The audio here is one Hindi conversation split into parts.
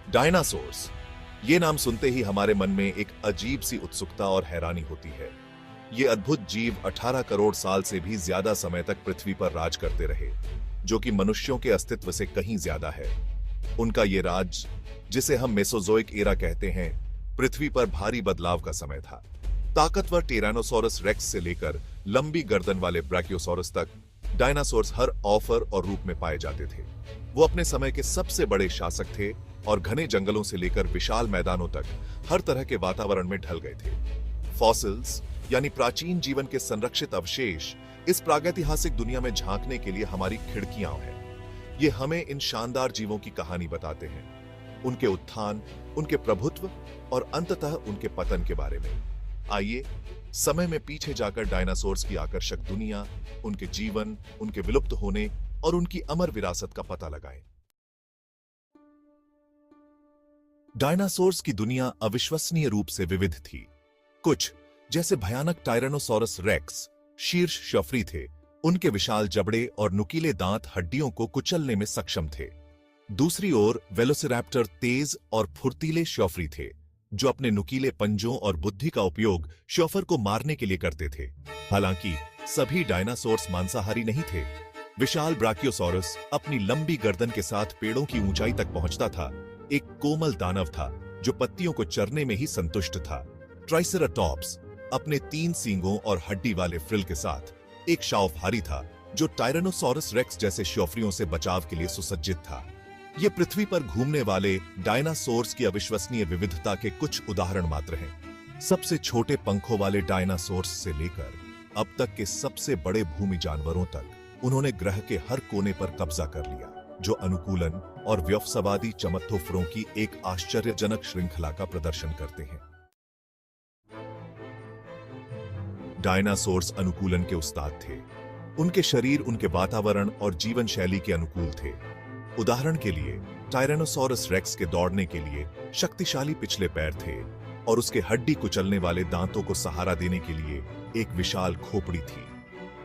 डायनासोर्स, ये नाम सुनते ही हमारे मन में एक अजीब सी उत्सुकता और हैरानी होती है। ये अद्भुत जीव 18 करोड़ साल से भी ज्यादा समय तक पृथ्वी पर राज करते रहे, जो कि मनुष्यों के अस्तित्व से कहीं ज्यादा है। उनका ये राज, जिसे हम मेसोजोइक एरा कहते हैं, पृथ्वी पर भारी बदलाव का समय था। ताकतवर टिरानोसोरस रेक्स से लेकर लंबी गर्दन वाले ब्राकियोसोरस तक डायनासोर्स हर ऑफर और रूप में पाए जाते थे। वो अपने समय के सबसे बड़े शासक थे और घने जंगलों से लेकर विशाल मैदानों तक हर तरह के वातावरण में ढल गए थे। फॉसिल्स यानी प्राचीन जीवन के संरक्षित अवशेष इस प्रागैतिहासिक दुनिया में झांकने के लिए हमारी खिड़कियां हैं। ये हमें इन शानदार जीवों की कहानी बताते हैं, उनके उत्थान, उनके प्रभुत्व और अंततः उनके पतन के बारे में। आइए समय में पीछे जाकर डायनासोर्स की आकर्षक दुनिया, उनके जीवन, उनके विलुप्त होने और उनकी अमर विरासत का पता लगाएं। डायनासोर्स की दुनिया अविश्वसनीय रूप से विविध थी। कुछ, जैसे भयानक टायरानोसोरस रेक्स, शीर्ष शफरी थे। उनके विशाल जबड़े और नुकीले दांत हड्डियों को कुचलने में सक्षम थे। दूसरी ओर वेलोसिरैप्टर तेज और फुर्तीले शफरी थे, जो अपने नुकीले पंजों और बुद्धि का उपयोग शॉफर को मारने के लिए करते थे। हालांकि सभी डायनासोर्स मांसाहारी नहीं थे। विशाल ब्राकियोसोरस अपनी लंबी गर्दन के साथ पेड़ों की ऊंचाई तक पहुंचता था। एक कोमल दानव था जो पत्तियों को चरने में ही संतुष्ट था। ट्राइसेराटॉप्स अपने 3 सींगों और हड्डी वाले फ्रिल के साथ एक शावफहारी था जो टायरानोसोरस रेक्स जैसे शौफरियों से बचाव के लिए सुसज्जित था। ये पृथ्वी पर घूमने वाले डायनासोर्स की अविश्वसनीय विविधता के कुछ उदाहरण मात्र हैं। सबसे छोटे पंखों वाले डायनासोर्स से लेकर अब तक के सबसे बड़े भूमि जानवरों तक उन्होंने ग्रह के हर कोने पर कब्जा कर लिया, जो अनुकूलन और व्यवसायवादी चमत्थोफरों की एक आश्चर्यजनक श्रृंखला का प्रदर्शन करते हैं। डायनासोर्स अनुकूलन के उस्ताद थे। उनके शरीर उनके वातावरण और जीवन शैली के अनुकूल थे। उदाहरण के लिए, टायरानोसोरस रेक्स के दौड़ने के लिए शक्तिशाली पिछले पैर थे और उसके हड्डी कुचलने वाले दांतों को सहारा देने के लिए एक विशाल खोपड़ी थी।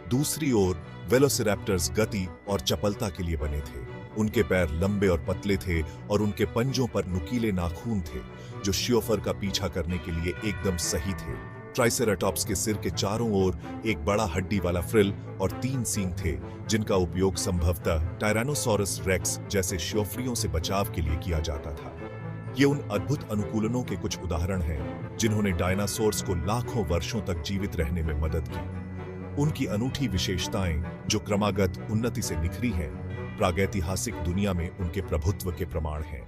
दूसरी ओर वेलोसिरैप्टर्स गति और चपलता के लिए बने थे। उनके पैर लंबे और पतले थे और उनके पंजों पर नुकीले नाखून थे जो श्योफर का पीछा करने के लिए एकदम सही थे। ट्राइसेराटॉप्स के सिर के चारों ओर एक बड़ा हड्डी वाला फ्रिल और 3 सींग थे, जिनका उपयोग संभवतः टायरानोसोरस रेक्स जैसे शौफरियों से बचाव के लिए किया जाता था। ये उन अद्भुत अनुकूलनों के कुछ उदाहरण हैं जिन्होंने डायनासोर्स को लाखों वर्षों तक जीवित रहने में मदद की। उनकी अनूठी विशेषताएं, जो क्रमागत उन्नति से निखरी हैं, प्रागैतिहासिक दुनिया में उनके प्रभुत्व के प्रमाण हैं।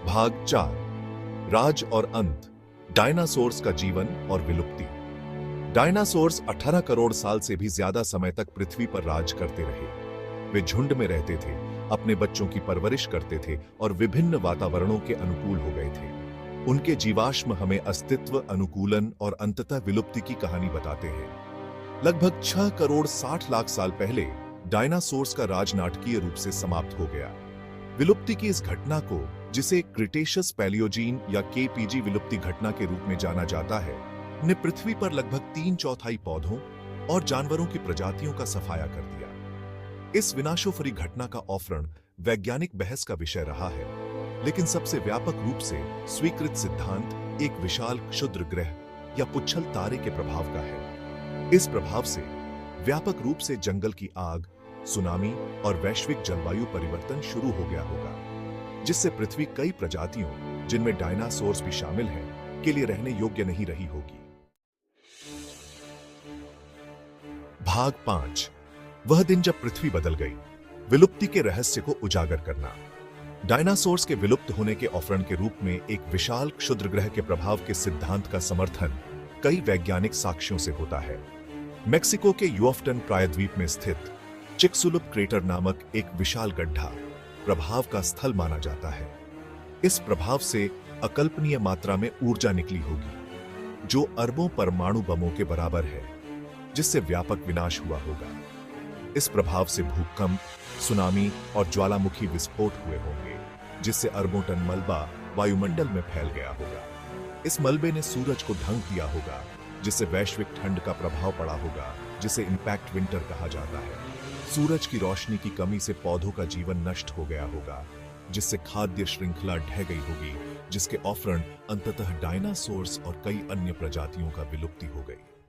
भाग 4, राज और अंत, डायनासोर्स का जीवन और विलुप्ति। डायनासोर्स 18 करोड़ साल से भी ज्यादा समय तक पृथ्वी पर राज करते रहे। वे झुंड में रहते थे, अपने बच्चों की परवरिश करते थे और विभिन्न वातावरणों के अनुकूल हो गए थे। उनके जीवाश्म हमें अस्तित्व, अनुकूलन और अंततः विलुप्ति की कहानी बताते हैं। लगभग 6 करोड़ 60 लाख साल पहले डायनासोर्स का राज नाटकीय रूप से समाप्त हो गया। विलुप्ति की इस घटना को, जिसे क्रिटेशियस पैलियोजीन या केपीजी विलुप्ति घटना के रूप में जाना जाता है, ने पृथ्वी पर लगभग 3/4 पौधों और जानवरों की प्रजातियों का सफाया कर दिया। इस विनाशोपरी घटना का अवतरण वैज्ञानिक बहस का विषय रहा है, लेकिन सबसे व्यापक रूप से स्वीकृत सिद्धांत एक विशाल क्षुद्र ग्रह या पुच्छल तारे के प्रभाव का है। इस प्रभाव से व्यापक रूप से जंगल की आग, सुनामी और वैश्विक जलवायु परिवर्तन शुरू हो गया होगा, जिससे पृथ्वी कई प्रजातियों, जिनमें डायनासोर्स भी शामिल हैं, के लिए रहने योग्य नहीं रही होगी। भाग 5, वह दिन जब पृथ्वी बदल गई, विलुप्ति के रहस्य को उजागर करना। डायनासोर्स के विलुप्त होने के अवतरण के रूप में एक विशाल क्षुद्र ग्रह के प्रभाव के सिद्धांत का समर्थन कई वैज्ञानिक साक्ष्यों से होता है। मेक्सिको के युफ्टन प्रायद्वीप में स्थित चिक्सुलुप क्रेटर नामक एक विशाल गड्ढा प्रभाव का स्थल माना जाता है। इस प्रभाव से अकल्पनीय मात्रा में ऊर्जा निकली होगी, जो अरबों परमाणु बमों के बराबर है, जिससे व्यापक विनाश हुआ होगा। इस प्रभाव से भूकंप, सुनामी और ज्वालामुखी विस्फोट हुए होंगे, जिससे अरबों टन मलबा वायुमंडल में फैल गया होगा। इस मलबे ने सूरज को ढंक दिया होगा, जिससे वैश्विक ठंड का प्रभाव पड़ा होगा, जिसे इंपैक्ट विंटर कहा जाता है। सूरज की रोशनी की कमी से पौधों का जीवन नष्ट हो गया होगा, जिससे खाद्य श्रृंखला ढह गई होगी, जिसके औफरण अंततः डायनासोर्स और कई अन्य प्रजातियों का विलुप्ति हो गई।